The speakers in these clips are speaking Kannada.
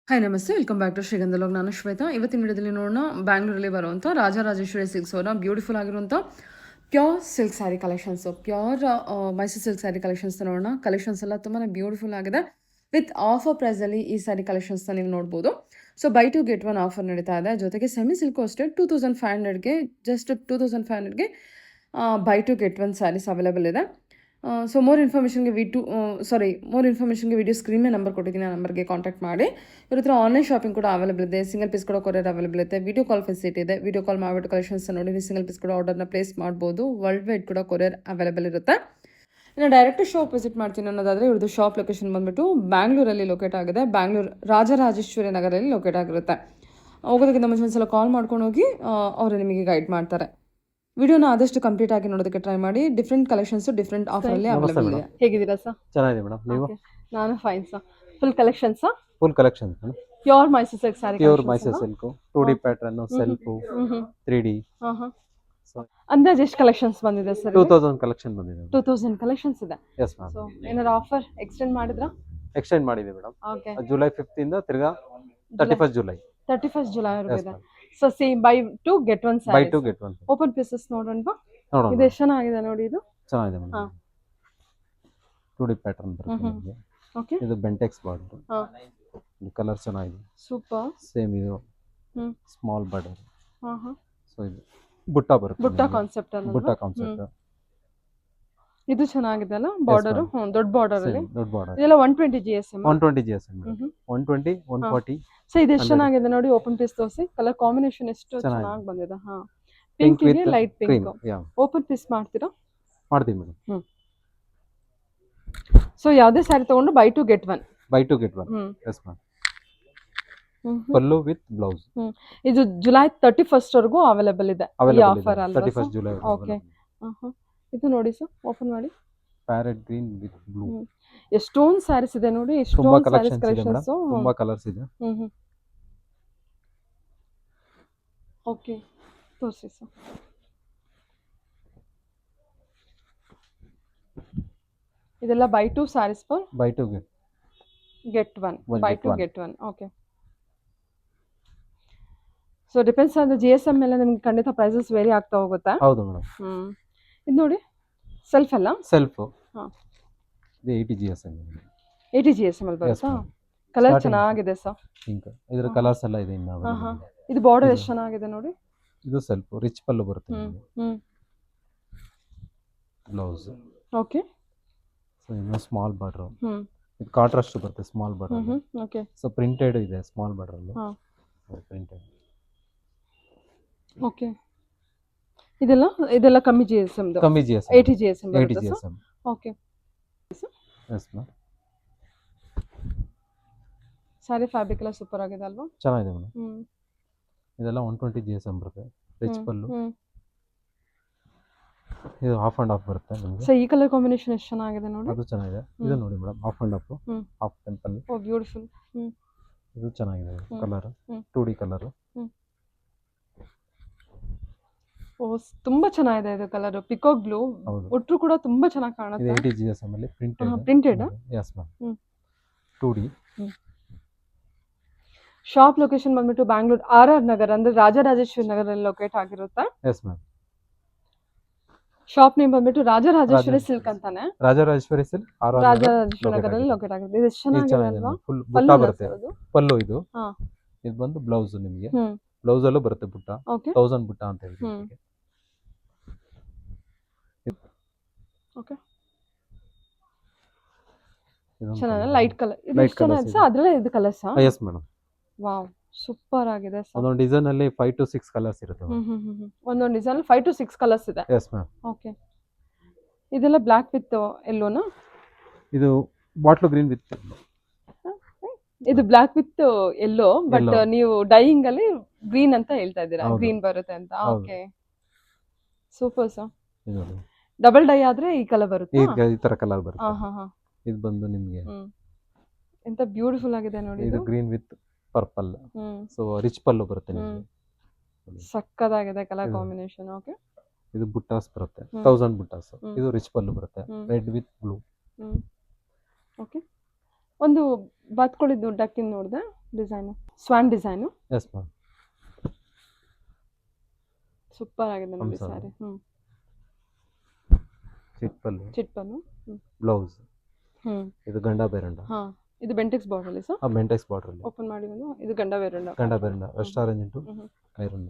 ಹಾಯ್ ನಮಸ್ತೆ ವೆಲ್ಕಮ್ ಬ್ಯಾಕ್ ಟು ಶ್ರೀಗಂಧಲೋಕ್. ನಾನು ಶ್ವೇತಾ. ಇವತ್ತಿನ ವಿಡಿಯೋದಲ್ಲಿ ನೋಡೋಣ ಬ್ಯಾಂಗ್ಳೂರಲ್ಲಿ ಬರುವಂಥ ರಾಜರಾಜೇಶ್ವರಿ ಸಿಲ್ಕ್ಸ್ ಅವರ ಬ್ಯೂಟಿಫುಲ್ ಆಗಿರುವಂಥ pure silk sari collections, pure Mysuru silk sari collections ನೋಡೋಣ. ಕಲೆಕ್ಷನ್ಸ್ ಎಲ್ಲ ತುಂಬಾ ಬ್ಯೂಟಿಫುಲ್ ಆಗಿದೆ. ವಿತ್ ಆಫರ್ ಪ್ರೈಸಲ್ಲಿ ಈ ಸ್ಯಾರಿ ಕಲೆಕ್ಷನ್ಸ್ನ ನೀವು ನೋಡ್ಬೋದು. So buy two get one offer ನಡೀತಾ ಇದೆ. ಜೊತೆಗೆ ಸೆಮಿ ಸಿಲ್ಕು ಅಷ್ಟೇ 2500ಗೆ, ಜಸ್ಟ್ 2500ಗೆ buy two get one saris available ಇದೆ. ಸೊ ಮೋರ್ ಇನ್ಫಾರ್ಮೇಷನ್ಗೆ ವಿಡಿಯೋ ಸ್ಕ್ರೀನ್ ಮೇಲೆ ನಂಬರ್ ಕೊಟ್ಟಿದ್ದೀನಿ. ಆ ನಂಬರ್ಗೆ ಕಾಂಟ್ಯಾಕ್ಟ್ ಮಾಡಿ. ಇವ್ರ ಹತ್ರ ಆನ್ಲೈನ್ ಶಾಪಿಂಗ್ ಕೂಡ ಅವೈಲೇಬಲ್ ಇದೆ. ಸಿಂಗಲ್ ಪೀಸ್ ಕೂಡ ಕೊರಿಯರ್ ಅವೈಲೇಬಲ್ ಇದೆ. ವಿಡಿಯೋ ಕಾಲ್ ಫೆಸಿಲಿಟಿ ಇದೆ. ವಿಡಿಯೋ ಕಾಲ್ ಮಾಡಿಬಿಟ್ಟು ಕಲೆಕ್ಷನ್ಸ್ ನೋಡಿ ನೀವು ಸಿಂಗಲ್ ಪೀಸ್ ಕೂಡ ಆರ್ಡರ್ನ ಪ್ಲೇಸ್ ಮಾಡ್ಬೋದು. ವರ್ಲ್ಡ್ ವೈಡ್ ಕೂಡ ಕೊರಿಯರ್ ಅವೈಲೇಬಲ್ ಇರುತ್ತೆ. ಇನ್ನು ಡೈರೆಕ್ಟ್ ಶಾಪ್ ವಿಸಿಟ್ ಮಾಡ್ತೀನಿ ಅನ್ನೋದಾದರೆ ಇವ್ರದ್ದು ಶಾಪ್ ಲೊಕೇಶನ್ ಬಂದುಬಿಟ್ಟು ಬ್ಯಾಂಗ್ಳೂರಲ್ಲಿ ಲೊಕೇಟ್ ಆಗಿದೆ. ಬ್ಯಾಂಗ್ಳೂರು ರಾಜರಾಜೇಶ್ವರಿ ನಗರಲ್ಲಿ ಲೊಕೇಟ್ ಆಗಿರುತ್ತೆ. ಹೋಗೋದಕ್ಕಿಂತ ಮುಂಚೆ ಒಂದ್ಸಲ ಕಾಲ್ ಮಾಡ್ಕೊಂಡು ಹೋಗಿ ಅವರು ನಿಮಗೆ ಗೈಡ್ ಮಾಡ್ತಾರೆ. ವಿಡಿಯೋನ ಆದಷ್ಟು ಕಂಪ್ಲೀಟ್ ಆಗಿ ನೋಡೋದಕ್ಕೆ ಟ್ರೈ ಮಾಡಿ. ಡಿಫ್ರೆಂಟ್ ಕಲೆಕ್ಷನ್ಸ್ ಡಿಫ್ರೆಂಟ್ ಆಫರಲ್ಲಿ ಅವೈಲೇಬಲ್ ಇದೆ. ಹೇಗಿದ್ದೀರಾ ಸರ್? ಚೆನ್ನಾಗಿದೆ ಮೇಡಮ್. ನೀವು? ನಾನು fine sir. Full collections, full collection pure Mysuru silk sari, pure Mysuru silk, 2D pattern, self, 3D. ಅಂದಾಜ್ ಎಷ್ಟು ಕಲೆಕ್ಷನ್ಸ್ ಬಂದಿದೆ ಸರ್? 2000 ಕಲೆಕ್ಷನ್ ಬಂದಿದೆ. 2000 ಕಲೆಕ್ಷನ್ಸ್ ಇದೆ. Yes ma'am. ಸೊ ಏನಾದ್ರು ಆಫರ್ ಎಕ್ಸ್ಟೆಂಡ್ ಮಾಡಿದ್ರಾ? ಎಕ್ಸ್ಟೆಂಡ್ ಮಾಡಿದೆ ಮೇಡಮ್. ಓಕೆ. ಜುಲೈ 5th ಇಂದ ತಿರ್ಗಾ 31st ಜುಲೈ. 31st ಜುಲೈ ವರೆಗೂ ಇದೆ. So C by two get one sari. By two get one. Open pieces ನೋಡೋಣ. ನೋಡೋಣ. ಇದು ಎಷ್ಟು ಚೆನ್ನಾಗಿದೆ ನೋಡಿ. ಇದು ಚೆನ್ನಾಗಿದೆ ಮೇಡಮ್. 2D ಪ್ಯಾಟರ್ನ್ ಬರುತ್ತೆ ನಿಮಗೆ. ಓಕೆ. ಇದು ಬೆಂಟೆಕ್ಸ್ ಬಾರ್ಡರ್. ಇದು ಕಲರ್ ಚೆನ್ನಾಗಿದೆ. ಸೂಪರ್. ಸೇಮ್ ಇದು ಸ್ಮಾಲ್ ಬಾರ್ಡರ್. ಸೊ ಇದು ಬುಟ್ಟ ಬರುತ್ತೆ. ಬುಟ್ಟ ಕಾನ್ಸೆಪ್ಟ್ ಅಲ್ಲ? ಬುಟ್ಟ ಕಾನ್ಸೆಪ್ಟ್. ಇದು ಚೆನ್ನಾಗಿದೆ ಅಲ್ಲ ಬಾರ್ಡರ್? ದೊಡ್ಡ ಬಾರ್ಡರ್ ಅಲ್ಲಿ. ದೊಡ್ಡ ಬಾರ್ಡರ್. ಇದೆಲ್ಲ 120 GSM. 120 GSM. 120 140. ಸೊ ಇದು ಎಷ್ಟು ಚೆನ್ನಾಗಿದೆ ನೋಡಿ. ಓಪನ್ ಪೀಸ್ ತೋರಿಸಿ. ಕಲರ್ ಕಾಂಬಿನೇಷನ್ ಎಷ್ಟು ಚೆನ್ನಾಗಿ ಬಂದಿದೆ. ಪಿಂಕ್ ಗೆ ಲೈಟ್ ಪಿಂಕ್. ಓಪನ್ ಪೀಸ್ ಮಾಡ್ತೀರಾ? ಮಾಡ್ತೀವಿ ಮೇಡಮ್. ಸೊ ಯಾವುದೇ ಸ್ಯಾರಿ ತಗೊಂಡು by two get one. Buy two get one. Yes ma'am. Pallu with blouse. ಇದು ಜುಲೈ 31st ವರೆಗೂ ಅವೈಲೇಬಲ್ ಇದೆ ಈ ಆಫರ್ ಅಲ್ವಾ? 31st July. ಓಕೆ. ಇದು ನೋಡಿ ಸರ್, ಓಪನ್ ಮಾಡಿ. Parrot green with blue. ಎಷ್ಟೊಂದು ಸ್ಯಾರೀಸ್ ಇದೆ ನೋಡಿ. ತುಂಬಾ ಎಷ್ಟೊಂದು ಸ್ಯಾರೀಸ್ ಕಲೆಕ್ಷನ್ಸ್, ಕಲೆಕ್ಷನ್ಸ್, ತುಂಬಾ ಕಲರ್ಸ್ ಇದೆ. ಓಕೆ, ತೋರಿಸಿ ಸರ್. ಇದೆಲ್ಲ buy two saris for buy two get one. Buy two get one. Okay. So depends on GSM ಮೇಲೆ ನಿಮ್ಗೆ ಖಂಡಿತ ಪ್ರೈಸಸ್ ವೇರಿ ಆಗ್ತಾ ಹೋಗುತ್ತೆ. ಹೌದು ಮೇಡಮ್. ಇದು ನೋಡಿ, ಸೆಲ್ಫ್ ಅಲ್ಲ? ಸೆಲ್ಫ್. ಇದು 80 GSM. 80 GSM ಅಲ್ಲಿ ಬರುತ್ತಾ? ಕಲರ್ ಚೆನ್ನಾಗಿದೆ ಸರ್. ಪಿಂಕ್. ಇದರ ಕಲರ್ಸ್ ಎಲ್ಲ ಇದೆ ಇನ್ನು. ಇದು ಬಾರ್ಡರ್ ಎಷ್ಟು ಚೆನ್ನಾಗಿದೆ ನೋಡಿ. ಇದು ಸೆಲ್ಫ್ ರಿಚ್ ಪಲ್ಲು ಬರುತ್ತೆ ನಿಮಗೆ. ಬ್ಲೌಸ್. ಓಕೆ. ಸೊ ಇದು ಸ್ಮಾಲ್ ಬಾರ್ಡರ್. ಇದು ಕಾಂಟ್ರಾಸ್ಟ್ ಬರುತ್ತೆ small border. Okay. So printed ಇದೆ ಸ್ಮಾಲ್ ಬಾರ್ಡರ್ ಅಲ್ಲಿ. ಪ್ರಿಂಟೆಡ್. ಓಕೆ. ಇದೆಲ್ಲ ಕಮ್ಮಿ GSM. ಕಮ್ಮಿ GSM. 80 GSM. 80 GSM. Okay. Yes ma'am. Sari fabric ಎಲ್ಲ ಸೂಪರ್ ಆಗಿದೆ ಅಲ್ವಾ? ಚೆನ್ನಾಗಿದೆ ಮೇಡಮ್. ಇದೆಲ್ಲ 120 GSM ಬರುತ್ತೆ. ರಿಚ್ ಪಲ್ಲು. ಇದು ಹಾಫ್ ಅಂಡ್ ಹಾಫ್ ಬರುತ್ತೆ ನಿಮಗೆ. ಸೊ ಈ ಕಲರ್ ಕಾಂಬಿನೇಷನ್ ಎಷ್ಟು ಚೆನ್ನಾಗಿದೆ ನೋಡಿ. ಅದು ಚೆನ್ನಾಗಿದೆ. ಇದು ನೋಡಿ madam, half and half, half temple. O beautiful. ಇದು ಚೆನ್ನಾಗಿದೆ ಕಲರ್. 2D colour. ಓ ತುಂಬಾ ಚೆನ್ನಾಗಿದೆ ಇದು ಕಲರ್. Peacock blue. ಒಟ್ಟು ಕೂಡ ತುಂಬಾ ಚೆನ್ನಾಗಿ ಕಾಣುತ್ತೆ. 80 GSM ಅಲ್ಲಿ printed. Yes ma'am. 2D. Shop location ಬಂದ್ಬಿಟ್ಟು ಬ್ಯಾಂಗ್ಳೂರ್ RR ನಗರ್ ಅಂದ್ರೆ ರಾಜರಾಜೇಶ್ವರಿ ನಗರಲ್ಲಿ ಲೊಕೇಟ್ ಆಗಿರುತ್ತೆ. Yes ma'am. ಶಾಪ್ ನೇಮ್ ಬಂದ್ಬಿಟ್ಟು ರಾಜರಾಜೇಶ್ವರಿ ಸಿಲ್ಕ್ ಅಂತಾನೆ. ರಾಜರಾಜೇಶ್ವರಿ ಸಿಲ್ಕ್ ರಾಜರಾಜೇಶ್ವರಿ ನಗರಲ್ಲಿ ಲೊಕೇಟ್ ಆಗಿದೆ. ಇದು ಚೆನ್ನಾಗಿದೆ ಅಲ್ವಾ? ಫುಲ್ ಬುಟ್ಟ ಬರುತ್ತೆ. ಪಲ್ಲು ಇದು. ಇದು ಬಂದು ಬ್ಲೌಸ್ ನಿಮಗೆ. ಬ್ಲೌಸ್ ಅಲ್ಲೂ ಬರುತ್ತೆ ಬುಟ್ಟ. 1000 ಬುಟ್ಟ ಅಂತ ಹೇಳ್ತೀವಿ. ಓಕೆ. ಚೆನ್ನಾಗಿದೆ ಲೈಟ್ ಕಲರ್. ಇದು ಎಷ್ಟು ಚೆನ್ನಾಗಿದೆ ಸರ್? ಅದರಲ್ಲೇ ಇದು colours? Yes madam. Wow super ಆಗಿದೆ ಸರ್. ಒಂದೊಂದು ಡಿಸೈನ್ ಅಲ್ಲಿ 5 to 6 ಕಲರ್ಸ್ ಇರುತ್ತೆ. ಒಂದೊಂದು ಡಿಸೈನ್ 5 to 6 ಕಲರ್ಸ್ ಇದೆ. Yes ma'am. ಓಕೆ. ಇದೆಲ್ಲ ಬ್ಲಾಕ್ ವಿತ್ ಯೆಲ್ಲೋನಾ? ಇದು ಬಾಟ್ಲು ಗ್ರೀನ್ ವಿತ್. ಇದು ಬ್ಲಾಕ್ ವಿತ್ ಯೆಲ್ಲೋ, ಬಟ್ ನೀವು ಡೈಯಿಂಗ್ ಅಲ್ಲಿ ಗ್ರೀನ್ ಅಂತ ಹೇಳ್ತಾ ಇದ್ದೀರಾ. ಗ್ರೀನ್ ಬರುತ್ತೆ ಅಂತ. Okay super sir. Double dye ಆದ್ರೆ ಈ ಕಲರ್ ಬರುತ್ತೆ. ಈ ತರ ಕಲರ್ ಬರುತ್ತೆ. ಇದು ಬಂದು ನಿಮಗೆ ಎಂತ ಬ್ಯೂಟಿಫುಲ್ ಆಗಿದೆ ನೋಡಿ. ಇದು green with purple. So rich pallu ಬರುತ್ತೆ ನಿಮಗೆ. ಸಕ್ಕತ್ತಾಗಿದೆ ಕಲರ್ ಕಾಂಬಿನೇಷನ್. ಓಕೆ. ಇದು ಬುಟ್ಟಾಸ್ ಬರುತ್ತೆ. 1000 ಬುಟ್ಟಾಸ್. ಇದು ರಿಚ್ ಪಲ್ಲು ಬರುತ್ತೆ. Red with blue. ಓಕೆ. ಒಂದು ಬಾತ್ಕೊಳ್ಳಿದ್ದು ಡಕ್ಕಿನ ನೋಡಿದೆ design, swan design yes ma'am. Super ಆಗಿದೆ ನೋಡಿ ಹೌದು. ಸ್ಯಾರಿ. ಚಿಟ್ಪಲ್ಲು, ಚಿಟ್ಪನ್ನು. ಬ್ಲೌಸ್. ಹ್ಞೂ ಇದು ಗಂಡ ಬೇರಂಡ. ಹಾಂ, ಇದು ಬೆಂಟೆಕ್ಸ್ ಬಾರ್ಡರ್ ಸರ್. ಮೆಂಟೆಕ್ಸ್ ಬಾರ್ಡರ್. ಓಪನ್ ಮಾಡಿ ಒಂದು, ಇದು ಗಂಡ ಬೇರಂಡ. ಗಂಡ ಬೇರಂಡ ರೆಸ್ಟಾರೆಂಟ್ ಐರನ್.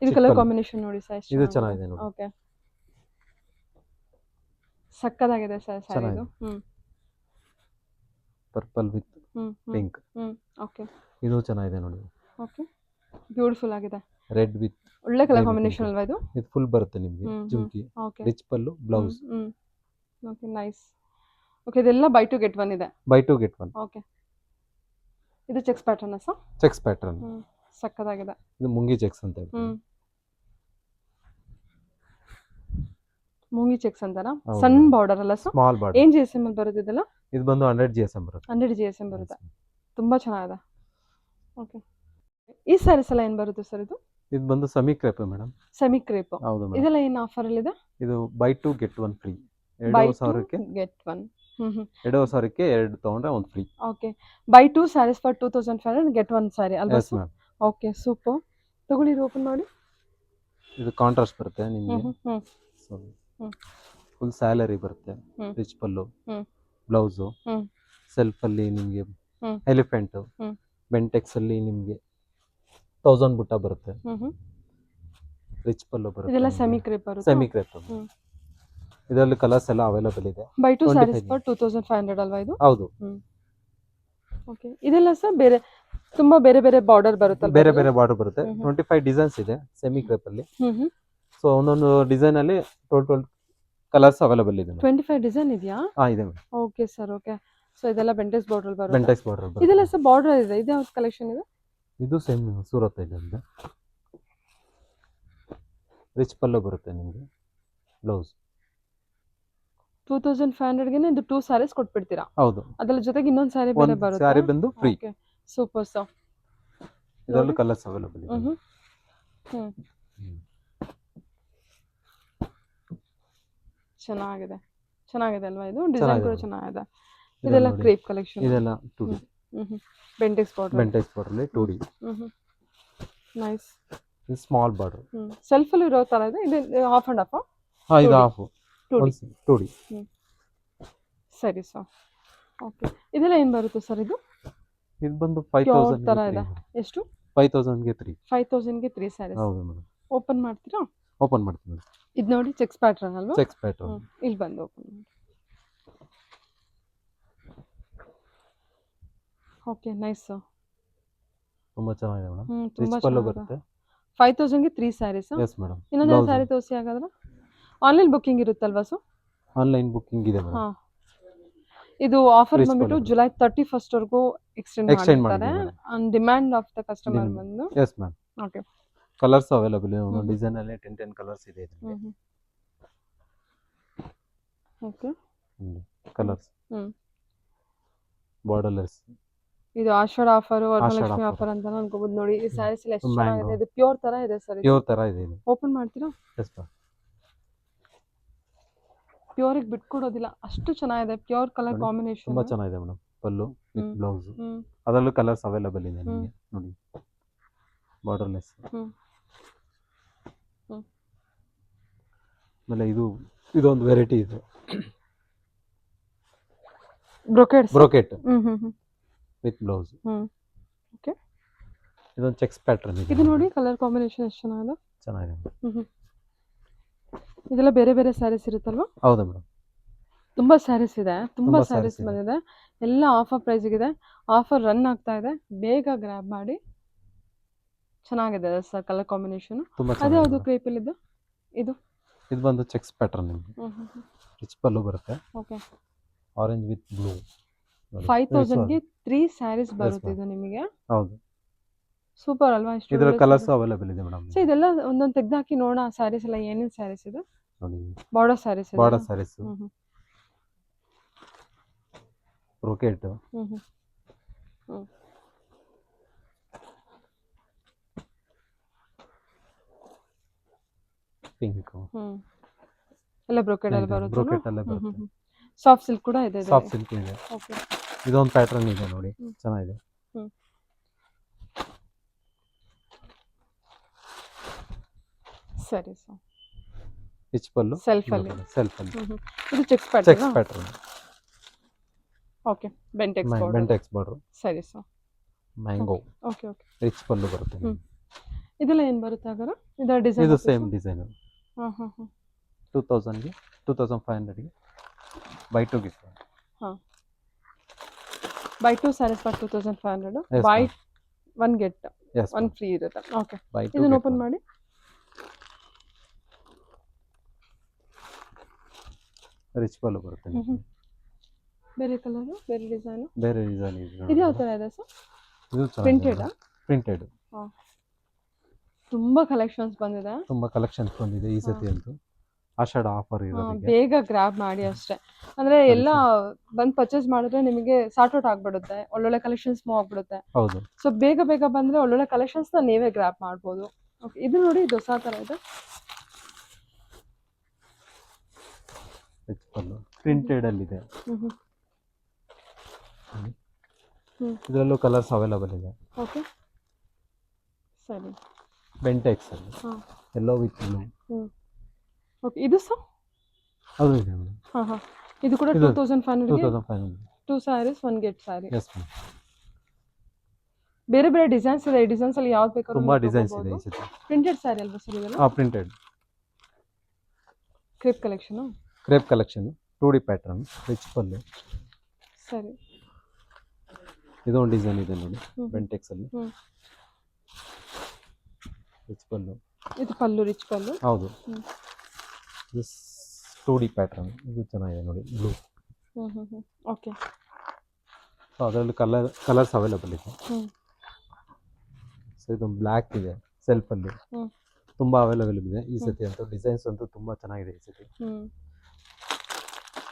ಇದು ಕಲರ್ ಕಾಂಬಿನೇಷನ್ ನೋಡಿ ಸರ್. ಇದು ಚೆನ್ನಾಗಿದೆ ನೋಡಿ. ಓಕೆ, ಸಕ್ಕದಾಗಿದೆ ಸರ್ ಸ್ಯಾರಿ ಇದು. Purple with pink. ಓಕೆ, ಇದು ಚೆನ್ನಾಗಿದೆ ನೋಡಿ. ಓಕೆ, ಬ್ಯೂಟಿಫುಲ್ ಆಗಿದೆ. ರೆಡ್ ವಿತ್ ಒಳ್ಳೆ ಕಲರ್ ಕಾಂಬಿನೇಷನ್ ಅಲ್ವಾ ಇದು? ಇದು ಫುಲ್ ಬರುತ್ತೆ ನಿಮಗೆ. Jhumki, okay, rich pallu, blouse. Okay, nice. Okay, ಇದೆಲ್ಲ ಬೈ ಟು ಗೆಟ್ ಒನ್ ಇದೆ. Buy two get one. Okay, ಇದು checks pattern sir. Checks pattern. ಸಕ್ಕದಾಗಿದೆ. ಇದು ಮುಂಗಿ ಚೆಕ್ಸ್ ಅಂತ ಹೇಳ್ತೀವಿ. ಮೂಂಗಿ ಚೆಕ್ಸ್ ಅಂತಾರ. ಹೌದು. ಸಣ್ಣ ಬಾರ್ಡರ್ ಅಲ್ಲ ಸರ್? Small border. ಏನ್ GSM ಅಲ್ಲಿ ಬರುತ್ತೆ ಇದೆಲ್ಲ? ಇದು ಬಂದು 100 GSM ಬರುತ್ತೆ. 100 GSM ಬರುತ್ತೆ. ತುಂಬಾ ಚೆನ್ನಾಗಿದೆ. ಓಕೆ, ಈ ಸ್ಯಾರೀಸ್ ಎಲ್ಲ ಏನ್ ಬರುತ್ತೆ ಸರ್ ಇದು? ಇದು ಬಂದು semi crepe madam. Semi crepe. ಹೌದು ಮೇಡಮ್. ಇದೆಲ್ಲ ಏನ್ ಆಫರ್ ಅಲ್ಲಿ ಇದೆ? ಇದು buy two get one free. Buy 2000ಕ್ಕೆ ಗೆಟ್ ಒನ್. 2000ಕ್ಕೆ 2 ತಗೊಂಡ್ರೆ ಒಂದು free. Okay, buy 2 saris for 2500 get one sari ಅಲ್ವಾ yes sir? Ma'am. Okay, super. ತಗೊಳ್ಳಿ, ಇದು ಓಪನ್ ಮಾಡಿ. ಇದು ಕಾಂಟ್ರಾಸ್ಟ್ ಬರುತ್ತೆ ನಿಮಗೆ. ಫುಲ್ ಸ್ಯಾಲರಿ ಬರುತ್ತೆ. ರಿಚ್ ಪಲ್ಲು, ಬ್ಲೌಸು, ಸೆಲ್ಫ್ ಅಲ್ಲಿ ನಿಮಗೆ ಎಲಿಫೆಂಟ್, ಬೆಂಟೆಕ್ಸ್ ಅಲ್ಲಿ ನಿಮಗೆ 1000 ಬುಟ್ಟ ಬರುತ್ತೆ. ರಿಚ್ ಪಲ್ಲು ಬರುತ್ತೆ. ಇದೆಲ್ಲ ಸೆಮಿ ಕ್ರೇಪ್ ಬರುತ್ತೆ. Semi crepe. ಇದರಲ್ಲಿ ಕಲರ್ಸ್ ಎಲ್ಲ ಅವೈಲೇಬಲ್ ಇದೆ. ಬೈ 2 ಸ್ಯಾರೀಸ್ ಫಾರ್ 2500 ಅಲ್ವಾ ಇದು? ಹೌದು. ಓಕೆ, ಇದೆಲ್ಲ ಸರ್ ಬೇರೆ ತುಂಬಾ ಬೇರೆ ಬೇರೆ ಬಾರ್ಡರ್ ಬರುತ್ತೆ. ಬೇರೆ ಬೇರೆ ಬಾರ್ಡರ್ ಬರುತ್ತೆ. 25 ಡಿಸೈನ್ಸ್ ಇದೆ ಸೆಮಿ ಕ್ರೇಪ್ ಅಲ್ಲಿ. ಸೊ ಒಂದೊಂದು ಡಿಸೈನ್ ಅಲ್ಲಿ ಟೋಟಲ್ ಕಲರ್ಸ್ ಅವೈಲೇಬಲ್ ಇದೆ. 25 ಡಿಸೈನ್ ಇದೆಯಾ? ಇದೆ. Okay sir, okay. ಸೊ ಇದೆಲ್ಲ ಬೆಂಟೆಕ್ಸ್ ಬಾರ್ಡರ್ ಬರುತ್ತೆ. ಬೆಂಟೆಕ್ಸ್ ಬಾರ್ಡರ್ ಬರುತ್ತೆ. ಇದೆಲ್ಲ ಸರ್ ಬಾರ್ಡರ್ ಇದೆ. ಇದು ಯಾವ ಕಲೆಕ್ಷನ್ ಇದೆ? ಇದು ಸೇಮ್ ಸೂರತ್ ಇದೆ ಅಂತ. ರಿಚ್ ಪಲ್ಲು ಬರುತ್ತೆ ನಿಮಗೆ. ಬ್ಲೌಸ್ 2500 ಗೆ ಇದು 2 ಸ್ಯಾರೀಸ್ ಕೊಟ್ಬಿಡ್ತೀರಾ? ಹೌದು. ಅದರ ಜೊತೆಗೆ ಇನ್ನೊಂದು ಸ್ಯಾರಿ ಬೇರೆ ಬರುತ್ತೆ. ಸ್ಯಾರಿ ಬಂದು ಫ್ರೀ. Okay, super sir. ಇದರಲ್ಲೂ ಕಲರ್ಸ್ ಅವೈಲೇಬಲ್ ಇದೆ. ಚೆನ್ನಾಗಿದೆ, ಚೆನ್ನಾಗಿದೆ ಅಲ್ವಾ ಇದು? ಡಿಸೈನ್ ಕೂಡ ಚೆನ್ನಾಗಿದೆ. ಇದೆಲ್ಲ ಕ್ರೇಪ್ ಕಲೆಕ್ಷನ್. ಇದೆಲ್ಲ 2D. Bentex border. Bentex border ಅಲ್ಲಿ 2D. ನೈಸ್. ಇದು ಸ್ಮಾಲ್ ಬಾರ್ಡರ್. ಸೆಲ್ಫ್ ಅಲ್ಲಿ ಇರೋ ತರ ಇದೆ. ಇದು ಹಾಫ್ ಅಂಡ್ ಹಾಫ್? ಇದು ಹಾಫ್ 2D. ಸರಿ ಸರ್. ಓಕೆ, ಇದೆಲ್ಲ ಏನು ಬರುತ್ತೆ ಸರ್ ಇದು? ಇದು ಬಂದು 5000 ತರ ಇದೆ. ಎಷ್ಟು? 5000 ಗೆ 3. 5000 ಗೆ 3 ಸ್ಯಾರೀಸ್. ಹೌದು ಮೇಡಮ್. ಓಪನ್ ಮಾಡ್ತೀರಾ? ಓಪನ್ ಮಾಡ್ತೀನಿ. ಇದು ನೋಡಿ, ಚೆಕ್ಸ್ ಪ್ಯಾಟರ್ನ್ ಅಲ್ವಾ? Cheques pattern. ಇಲ್ಲಿ ಬಂದು ಓಪನ್ ಮಾಡಿ. Okay, nice sir. ತುಂಬಾ ಚೆನ್ನಾಗಿದೆ ಮೇಡಮ್. ತುಂಬಾ ರಿಚ್ ಪಲ್ಲು ಬರುತ್ತೆ. 5000 ಗೆ 3 ಸ್ಯಾರೀಸ್. Yes madam. ಇನ್ನೊಂದು ಸ್ಯಾರಿ ತೋರಿಸಿ ಹಾಗಾದ್ರೆ. ಆನ್ಲೈನ್ ಬುಕ್ಕಿಂಗ್ ಇರುತ್ತಲ್ವಾ ಸರ್? ಆನ್ಲೈನ್ ಬುಕ್ಕಿಂಗ್ ಇದೆ ಮೇಡಮ್. ಹಾಂ, ಇದು ಆಫರ್ ಬಂದ್ಬಿಟ್ಟು ಜುಲೈ 31st ವರೆಗೂ ಎಕ್ಸ್ಟೆಂಡ್ ಮಾಡ್ತಾರೆ. On demand of the customer ಬಂದು. Yes ma'am. Okay, colours available ಇದೆ. ಒಂದು ಡಿಸೈನ್ ಅಲ್ಲಿ 10 ಕಲರ್ಸ್ ಇದೆ ಇದರಲ್ಲಿ. Okay, colours. ಬಾರ್ಡರ್ಲೆಸ್. ಇದು ಆಷಾಢ ಆಫರ್, ವರಮಹಾಲಕ್ಷ್ಮಿ ಆಫರ್ ಅಂತ ಅನ್ಕೋಬಹುದು ನೋಡಿ. ಈ ಸ್ಯಾರೀಸ್ ಎಲ್ಲ ಎಷ್ಟು ಚೆನ್ನಾಗಿದೆ. ಇದು ಪ್ಯೂರ್ ತರ ಇದೆ ಸರ್. ಪ್ಯೂರ್ ತರ ಇದೆ ಇದು. ಓಪನ್ ಮಾಡ್ತೀರಾ? Yes ma'am. ಪ್ಯೂರ್ ಗೆ ಬಿಟ್ಕೊಡೋದಿಲ್ಲ, ಅಷ್ಟು ಚೆನ್ನಾಗಿದೆ. ಪ್ಯೂರ್ ಕಲರ್ ಕಾಂಬಿನೇಷನ್ ತುಂಬಾ ಚೆನ್ನಾಗಿದೆ ಮೇಡಮ್. Pallu with blouse. ಅದರಲ್ಲೂ ಕಲರ್ಸ್ ಅವೈಲೇಬಲ್ ಇದೆ ನಿಮಗೆ ನೋಡಿ. ಬಾರ್ಡರ್ಲೆಸ್. ಆಮೇಲೆ ಇದೊಂದು ವೆರೈಟಿ ಇದೆ. Brocade with blouse. ಓಕೆ, ಇದೊಂದು ಚೆಕ್ಸ್ ಪ್ಯಾಟರ್ನ್ ಇದೆ. ಇದು ನೋಡಿ ಕಲರ್ ಕಾಂಬಿನೇಷನ್ ಎಷ್ಟು ಚೆನ್ನಾಗಿದೆ. ಇದೆಲ್ಲ ಬೇರೆ ಬೇರೆ ಸ್ಯಾರೀಸ್ ಇರುತ್ತಲ್ವಾ? ಹೌದಾ ಮೇಡಮ್. ತುಂಬಾ ಸ್ಯಾರೀಸ್ ಇದೆ. ತುಂಬಾ ಸ್ಯಾರೀಸ್ ಬಂದಿದೆ. ಎಲ್ಲ ಆಫರ್ ಪ್ರೈಸ್ ಇದೆ. ಆಫರ್ ರನ್ ಆಗ್ತಾ ಇದೆ. ಬೇಗ ಗ್ರ್ಯಾಬ್ ಮಾಡಿ. ಚೆನ್ನಾಗಿದೆ ಸರ್ ಕಲರ್ ಕಾಂಬಿನೇಷನ್. ಅದೇ ಯಾವುದು ಕ್ರೇಪ್ ಅಲ್ಲಿ ಇದೆ? ಇದು ಬಂದು ಚೆಕ್ಸ್ ಪ್ಯಾಟರ್ನ್ ನಿಮಗೆ. ರಿಚ್ ಪಲ್ಲು ಬರುತ್ತೆ. Okay, orange with blue. 5000 ಗೆ 3 ಸ್ಯಾರೀಸ್ ಬರುತ್ತೆ ಇದು ನಿಮಗೆ. ಹೌದು. ಸೂಪರ್ ಅಲ್ವಾ? ಇದರ ಕಲರ್ಸ್ ಅವೈಲೇಬಲ್ ಇದೆ ಮೇಡಮ್. ಸೊ ಇದೆಲ್ಲ ಒಂದೊಂದು ತೆಗ್ದಾಕಿ ನೋಡೋಣ. ಸ್ಯಾರೀಸ್ ಎಲ್ಲ ಏನೇನು ಸ್ಯಾರೀಸ್ ಇದೆ ನೋಡಿ. Border saris. Border saris. Brocade. Pink. ಎಲ್ಲ ಬ್ರೋಕೆಟ್ ಅಲ್ಲಿ ಬರುತ್ತೆ. ಬ್ರೋಕೆಟ್ ಅಲ್ಲಿ ಬರುತ್ತೆ. ಸಾಫ್ಟ್ ಸಿಲ್ಕ್ ಕೂಡ ಇದೆ. ಸಾಫ್ಟ್ ಸಿಲ್ಕ್ ಇದೆ. ಓಕೆ, ಇದೊಂದು ಪ್ಯಾಟರ್ನ್ ಇದೆ ನೋಡಿ, ಚೆನ್ನಾಗಿದೆ. ಸರಿ ಸರ್. ರಿಚ್ ಪಲ್ಲು, ಸೆಲ್ಫ್ ಅಲ್ಲಿ. ಇದು checks checks pattern. Pattern, okay. Bentex border. Bentex border, ಸರಿ sir. Mango, okay okay. Rich pallu ಬರುತ್ತೆ. ಇದೆಲ್ಲ ಏನು ಬರುತ್ತೆ ಹಾಗಾದ್ರೆ? ಇದರ ಡಿಸೈನ್? ಇದು ಸೇಮ್ ಡಿಸೈನ್. ಹಾಂ ಹಾಂ ಹಾಂ. 2000ಗೆ 2500ಗೆ ಬೈ ಟು ಗಿಫ್ಟ್. ಹಾಂ. Buy 2 saris for 2500. Yes, buy ma'am. 1 get yes 1 free ಇರುತ್ತೆ. ಓಕೆ. ಬೈ ಟು ಇದನ್ನ ಓಪನ್ ಮಾಡಿ. ರಿಚ್ ಪಲ್ಲು ಬರುತ್ತೆ. ಬೇರೆ ಕಲರು, ಬೇರೆ ಡಿಸೈನು, ಬೇರೆ ಡಿಸೈನ್ ಇದೆ. ಇದು ಯಾವ ಥರ ಇದೆ ಸರ್? ಇದು ಪ್ರಿಂಟೆಡಾ? ಪ್ರಿಂಟೆಡ್. ಹಾಂ. ತುಂಬ ಕಲೆಕ್ಷನ್ಸ್ ಬಂದಿದೆ. ತುಂಬಾ ಕಲೆಕ್ಷನ್ಸ್ ಬಂದಿದೆ ಈ ಸತಿ ಅಂತೂ. ಆಷಾಢ ಆಫರ್ ಇರೋದಕ್ಕೆ ಬೇಗ ಗ್ರ್ಯಾಬ್ ಮಾಡಿ ಅಷ್ಟೇ. ಅಂದರೆ ಎಲ್ಲ ಬಂದು ಪರ್ಚೇಸ್ ಮಾಡಿದ್ರೆ ನಿಮಗೆ ಸಾರ್ಟ್ ಔಟ್ ಆಗಿಬಿಡುತ್ತೆ, ಒಳ್ಳೊಳ್ಳೆ ಕಲೆಕ್ಷನ್ಸ್ ಮೂವ್ ಆಗಿಬಿಡುತ್ತೆ. ಹೌದು. ಸೊ ಬೇಗ ಬೇಗ ಬಂದರೆ ಒಳ್ಳೊಳ್ಳೆ ಕಲೆಕ್ಷನ್ಸ್ನ ನೀವೇ ಗ್ರ್ಯಾಬ್ ಮಾಡ್ಬೋದು. ಓಕೆ. ಇದು ನೋಡಿ, ಇದು ಹೊಸ ಥರ ಇದೆ. ರಿಚ್ ಪಲ್ಲು ಪ್ರಿಂಟೆಡ್ ಅಲ್ಲಿ ಇದೆ. ಇದರಲ್ಲೂ ಕಲರ್ಸ್ ಅವೈಲಬಲ್ ಇದೆ. ಓಕೆ. ಸರಿ. ಬೆಂಟೆಕ್ಸ್ ಅಲ್ಲಿ ಹಾಂ. Yellow with blue. ಓಕೆ. ಇದು ಸರ್? ಅದು ಇದೆ ಮೇಡಮ್. ಹಾಂ ಹಾಂ. ಇದು ಕೂಡ ಇದು 2500ಗೆ 2500. 2 saris 1 get sari. Yes ma'am. ಬೇರೆ ಬೇರೆ ಡಿಸೈನ್ಸ್ ಇದೆ. ಈ ಡಿಸೈನ್ಸ್ ಅಲ್ಲಿ ಯಾವ್ದು ಬೇಕಾದ್ರೂ ತುಂಬಾ ಡಿಸೈನ್ಸ್ ಇದೆ ಈ ಸತಿ. ಪ್ರಿಂಟೆಡ್ ಸ್ಯಾರಿ ಅಲ್ವಾ ಸರ್ ಇದೆಲ್ಲ? Printed crepe collection. Crepe collection, 2D pattern, rich pallu. ಸರಿ. ಇದೊಂದು ಡಿಸೈನ್ ಇದೆ ನೋಡಿ, ಬೆಂಟೆಕ್ಸ್ ಅಲ್ಲಿ. ರಿಚ್ ಪಲ್ಲು. ಇದು ಪಲ್ಲು, ರಿಚ್ ಪಲ್ಲು. ಹೌದು. ದಿಸ್ 2D ಪ್ಯಾಟರ್ನ್, ಇದು ಚೆನ್ನಾಗಿದೆ ನೋಡಿ, ಬ್ಲೂ. ಓಕೆ. ಸೊ ಅದರಲ್ಲಿ ಕಲರ್ಸ್ ಅವೈಲಬಲ್ ಇದೆ. ಸೊ ಇದು ಬ್ಲ್ಯಾಕ್ ಇದೆ ಸೆಲ್ಫಲ್ಲಿ, ತುಂಬ ಅವೈಲಬಲ್ ಇದೆ ಈ ಸತಿ ಅಂತೂ. ಡಿಸೈನ್ಸ್ ಅಂತೂ ತುಂಬ ಚೆನ್ನಾಗಿದೆ ಈ ಸತಿ.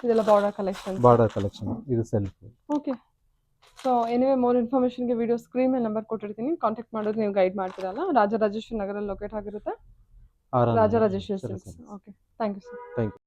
ಇದೆಲ್ಲ ಬಾರ್ಡರ್ ಕಲೆಕ್ಷನ್. ಬಾರ್ಡರ್ ಕಲೆಕ್ಷನ್, ಇದು self. Okay. So anyway more ಇನ್ಫಾರ್ಮೇಷನ್ಗೆ ವಿಡಿಯೋ ಸ್ಕ್ರೀನ್ ಮೇಲೆ ನಂಬರ್ ಕೊಟ್ಟಿರ್ತೀನಿ, ಕಾಂಟ್ಯಾಕ್ಟ್ ಮಾಡೋದು. ನೀವು ಗೈಡ್ ಮಾಡ್ತೀರಲ್ಲ, ರಾಜರಾಜೇಶ್ವರಿ ನಗರಲ್ಲಿ ಲೊಕೇಟ್ ಆಗಿರುತ್ತೆ. Rajarajeshwari silks. Okay. Thank you sir. Thank you.